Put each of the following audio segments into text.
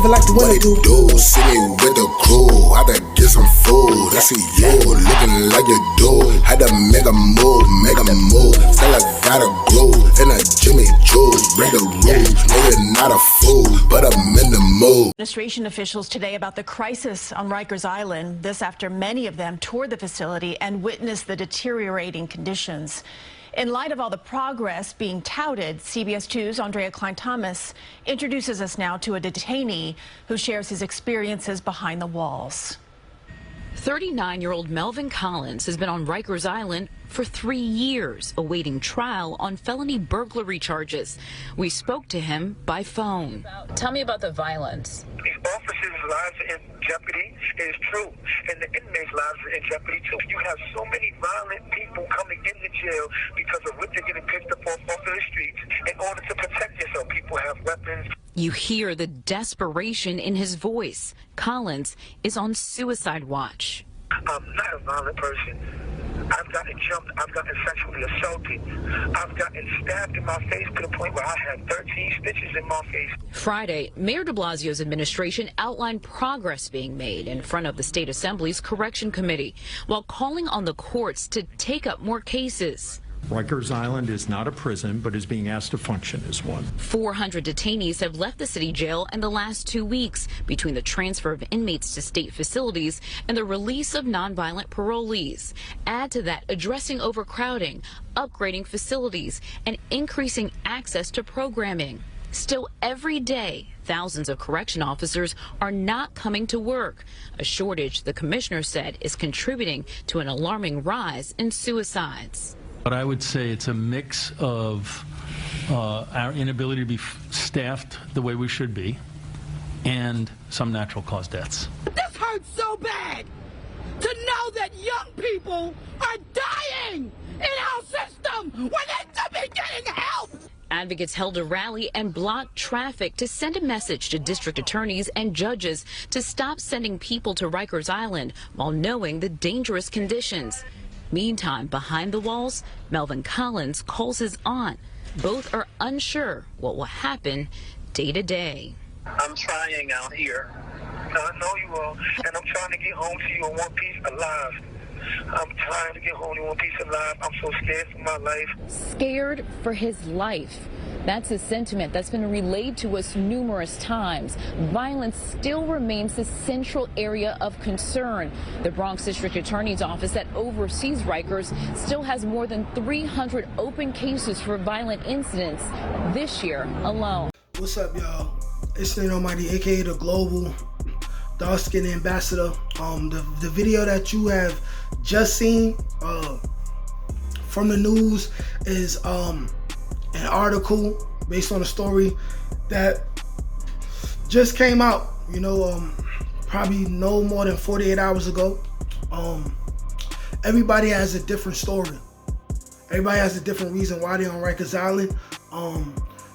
living like the winter do. See me with the crew, had to get some food. I see you looking like you do. Had to make a move. Still I gotta grow in a Jimmy Choo. Break the rules, no you're not a fool, but I'm in the mood. Administration officials today about the crisis on Rikers Island. This after many of them toured the facility and witnessed the deteriorating conditions. In light of all the progress being touted, CBS 2's Andrea Klein-Thomas introduces us now to a detainee who shares his experiences behind the walls. 39-year-old Melvin Collins has been on Rikers Island for 3 years, awaiting trial on felony burglary charges. We spoke to him by phone. Tell me about the violence. These officers' lives are in jeopardy. It is true. And the inmates' lives are in jeopardy, too. You have so many violent people coming into jail because of what they're getting picked up off of the streets in order to protect yourself. People have weapons. You hear the desperation in his voice. Collins is on suicide watch. I'm not a violent person. I've gotten jumped. I've gotten sexually assaulted. I've gotten stabbed in my face to the point where I had 13 stitches in my face. Friday, Mayor de Blasio's administration outlined progress being made in front of the State Assembly's Correction Committee, while calling on the courts to take up more cases. Rikers Island is not a prison, but is being asked to function as one. 400 detainees have left the city jail in the last 2 weeks between the transfer of inmates to state facilities and the release of nonviolent parolees. Add to that addressing overcrowding, upgrading facilities, and increasing access to programming. Still, every day, thousands of correction officers are not coming to work. A shortage, the commissioner said, is contributing to an alarming rise in suicides. But I would say it's a mix of our inability to be staffed the way we should be and some natural cause deaths. This hurts so bad to know that young people are dying in our system when they should be getting help. Advocates held a rally and blocked traffic to send a message to district attorneys and judges to stop sending people to Rikers Island while knowing the dangerous conditions. Meantime, behind the walls, Melvin Collins calls his aunt. Both are unsure what will happen day to day. I'm trying out here. I know you are, and I'm trying to get home to you in one piece alive. I'm trying to get home in one piece alive. I'm so scared for my life. Scared for his life. That's a sentiment that's been relayed to us numerous times. Violence still remains the central area of concern. The Bronx District Attorney's Office that oversees Rikers still has more than 300 open cases for violent incidents this year alone. What's up, y'all? It's Nate Almighty, aka the Global Dark Skin Ambassador. The video that you have just seen from the news is an article based on a story that just came out, probably no more than 48 hours ago. Everybody has a different story. Everybody has a different reason why they're on Rikers Island.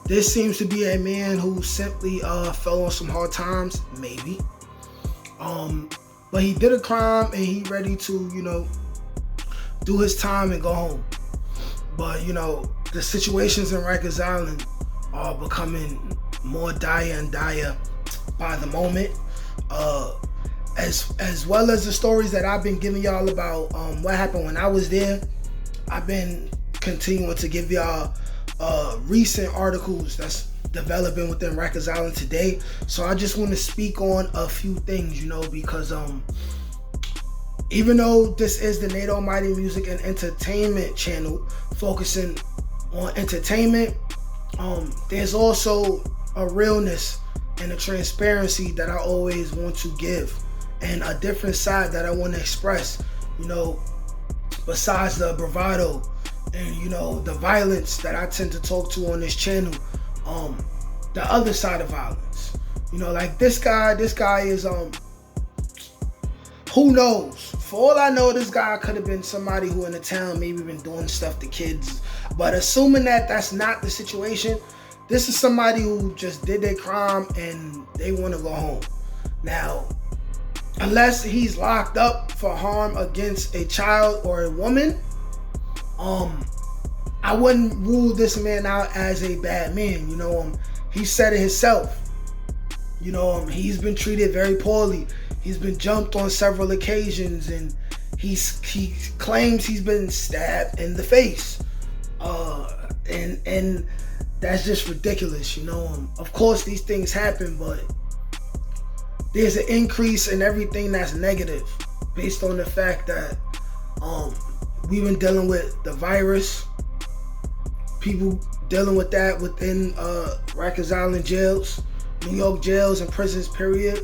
This seems to be a man who simply fell on some hard times, maybe. But he did a crime and he ready to, do his time and go home. But, the situations in Rikers Island are becoming more dire and dire by the moment. As well as the stories that I've been giving y'all about what happened when I was there, I've been continuing to give y'all recent articles that's developing within Rikers Island today. So I just want to speak on a few things, because even though this is the Nate Almighty Music and Entertainment channel focusing on entertainment, there's also a realness and a transparency that I always want to give, and a different side that I want to express, besides the bravado and the violence that I tend to talk to on this channel. The other side of violence, like this guy is who knows? For all I know, this guy could have been somebody who in the town maybe been doing stuff to kids. But assuming that that's not the situation, this is somebody who just did their crime and they want to go home. Now, unless he's locked up for harm against a child or a woman, I wouldn't rule this man out as a bad man. He said it himself. You know, he's been treated very poorly. He's been jumped on several occasions, and he claims he's been stabbed in the face. And that's just ridiculous, you know. Of course, these things happen, but there's an increase in everything that's negative based on the fact that we've been dealing with the virus, people dealing with that within Rikers Island jails, New York jails and prisons, period.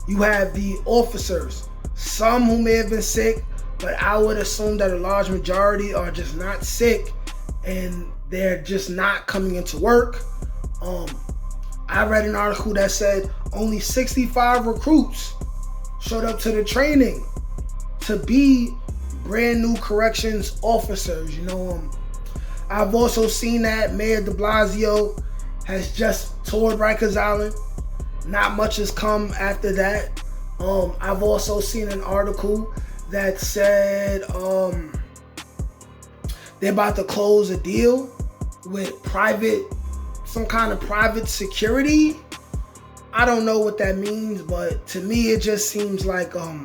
You have the officers, some who may have been sick, but I would assume that a large majority are just not sick and they're just not coming into work. I read an article that said only 65 recruits showed up to the training to be brand new corrections officers. You know, I've also seen that Mayor de Blasio has just toured Rikers Island. Not much has come after that. I've also seen an article that said they're about to close a deal with some kind of private security. I don't know what that means, but to me it just seems like a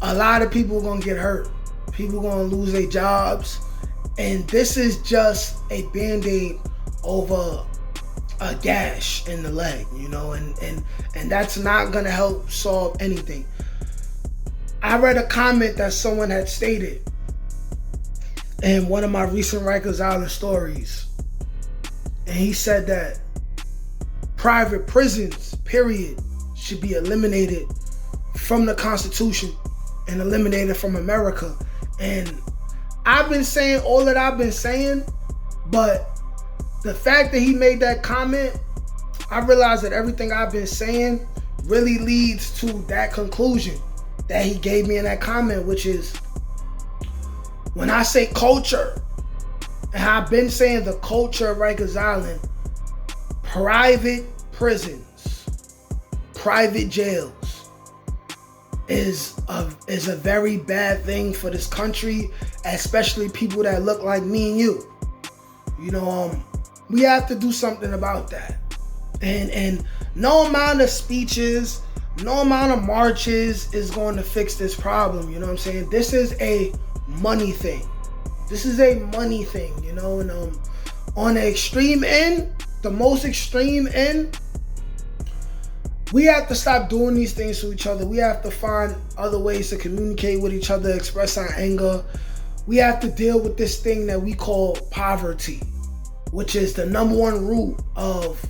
lot of people are gonna get hurt. People are gonna lose their jobs, and this is just a band-aid over a gash in the leg, you know, and that's not gonna help solve anything. I read a comment that someone had stated in one of my recent Rikers Island stories, and he said that private prisons, period, should be eliminated from the Constitution and eliminated from America. And I've been saying all that I've been saying, but the fact that he made that comment, I realized that everything I've been saying really leads to that conclusion that he gave me in that comment, which is, when I say culture, and I've been saying the culture of Rikers Island, private prisons, private jails is a very bad thing for this country, especially people that look like me and you. You know, we have to do something about that. And no amount of speeches, no amount of marches is going to fix this problem. You know what I'm saying? This is a money thing. This is a money thing, you know. And on the extreme end, the most extreme end, we have to stop doing these things to each other. We have to find other ways to communicate with each other, express our anger. We have to deal with this thing that we call poverty, which is the number one root of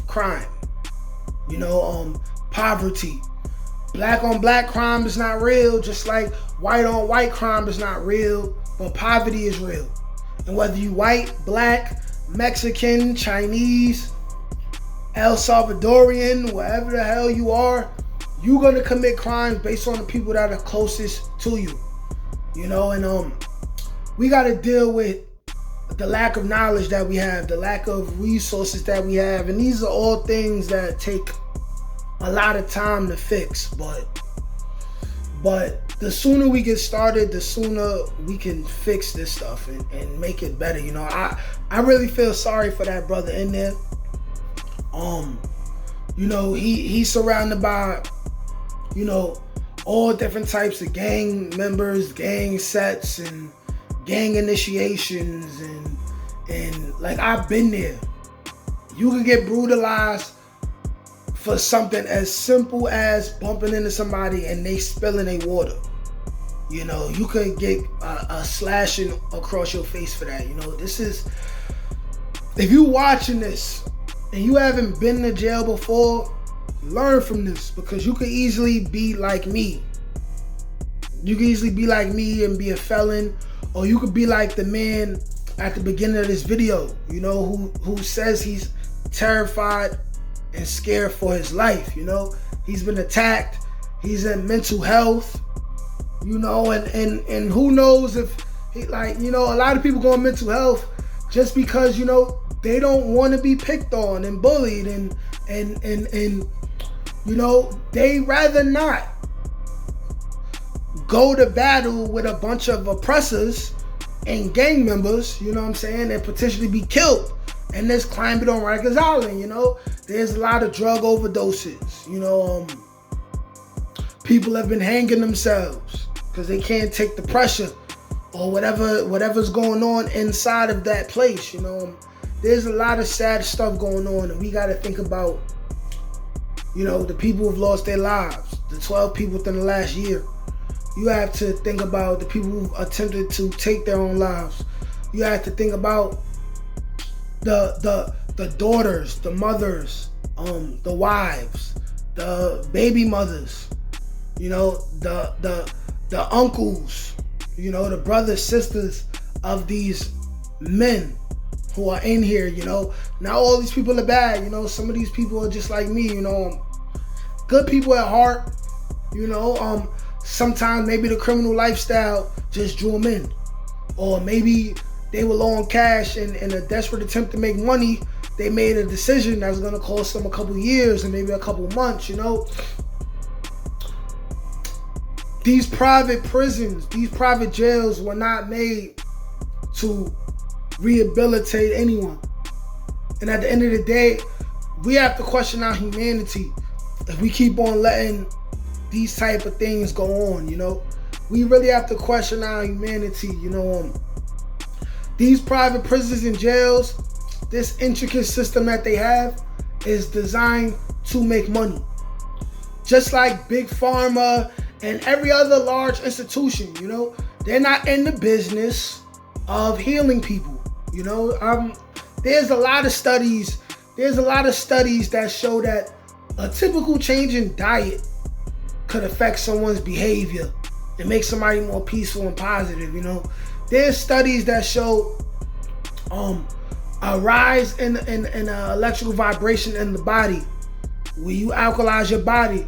crime. You know, poverty. Black on black crime is not real, just like white on white crime is not real, but poverty is real. And whether you white, black, Mexican, Chinese, El Salvadorian, wherever the hell you are, you're gonna commit crimes based on the people that are closest to you. You know, and we gotta deal with the lack of knowledge that we have, the lack of resources that we have, and these are all things that take a lot of time to fix, but the sooner we get started, the sooner we can fix this stuff and make it better. You know, I really feel sorry for that brother in there. You know, he's surrounded by, you know, all different types of gang members, gang sets, and gang initiations, and like, I've been there. You can get brutalized for something as simple as bumping into somebody and they spilling their water. You know, you could get a slashing across your face for that. You know, this is, if you watching this and you haven't been to jail before, learn from this, because you could easily be like me. You could easily be like me and be a felon, or you could be like the man at the beginning of this video, you know, who says he's terrified and scared for his life. You know, he's been attacked, he's in mental health, you know, and who knows if he, like, you know, a lot of people go on mental health just because, you know, they don't want to be picked on and bullied and you know, they rather not go to battle with a bunch of oppressors and gang members, you know what I'm saying, and potentially be killed And there's climate on Rikers Island, you know. There's a lot of drug overdoses, you know. People have been hanging themselves because they can't take the pressure or whatever's going on inside of that place, you know. There's a lot of sad stuff going on, and we got to think about, you know, the people who've lost their lives, the 12 people within the last year. You have to think about the people who attempted to take their own lives. You have to think about the daughters, the mothers, the wives, the baby mothers, you know, the uncles, you know, the brothers, sisters of these men who are in here, you know. Not all these people are bad, you know. Some of these people are just like me, you know, good people at heart, you know. Sometimes maybe the criminal lifestyle just drew them in, or maybe they were low on cash and in a desperate attempt to make money, they made a decision that was going to cost them a couple years and maybe a couple months, you know. These private prisons, these private jails were not made to rehabilitate anyone. And at the end of the day, we have to question our humanity if we keep on letting these type of things go on, you know. We really have to question our humanity, you know. These private prisons and jails, this intricate system that they have is designed to make money. Just like Big Pharma and every other large institution, you know, they're not in the business of healing people, you know. There's a lot of studies that show that a typical change in diet could affect someone's behavior and make somebody more peaceful and positive, you know. There's studies that show a rise in electrical vibration in the body. When you alkalize your body,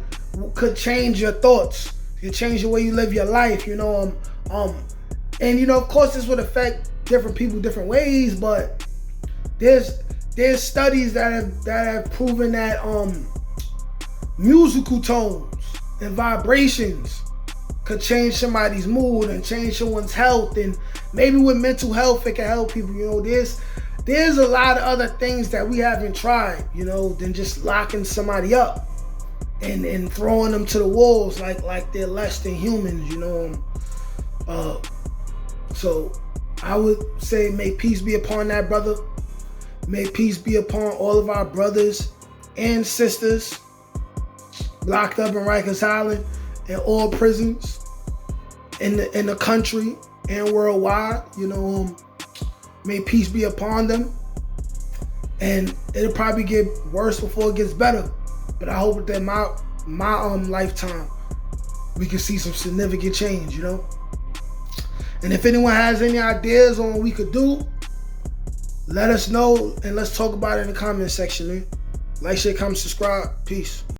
could change your thoughts. It could change the way you live your life, you know. And you know, of course, this would affect different people different ways, but there's studies that have proven that musical tones and vibrations could change somebody's mood and change someone's health, and maybe with mental health it can help people, you know. There's a lot of other things that we haven't tried, you know, than just locking somebody up and throwing them to the wolves like they're less than humans, you know. So I would say may peace be upon that brother. May peace be upon all of our brothers and sisters locked up in Rikers Island and all prisons in the country and worldwide, you know. May peace be upon them, and it'll probably get worse before it gets better. But I hope that my lifetime we can see some significant change, you know. And if anyone has any ideas on what we could do, let us know and let's talk about it in the comment section, man. Like, share, comment, subscribe. Peace.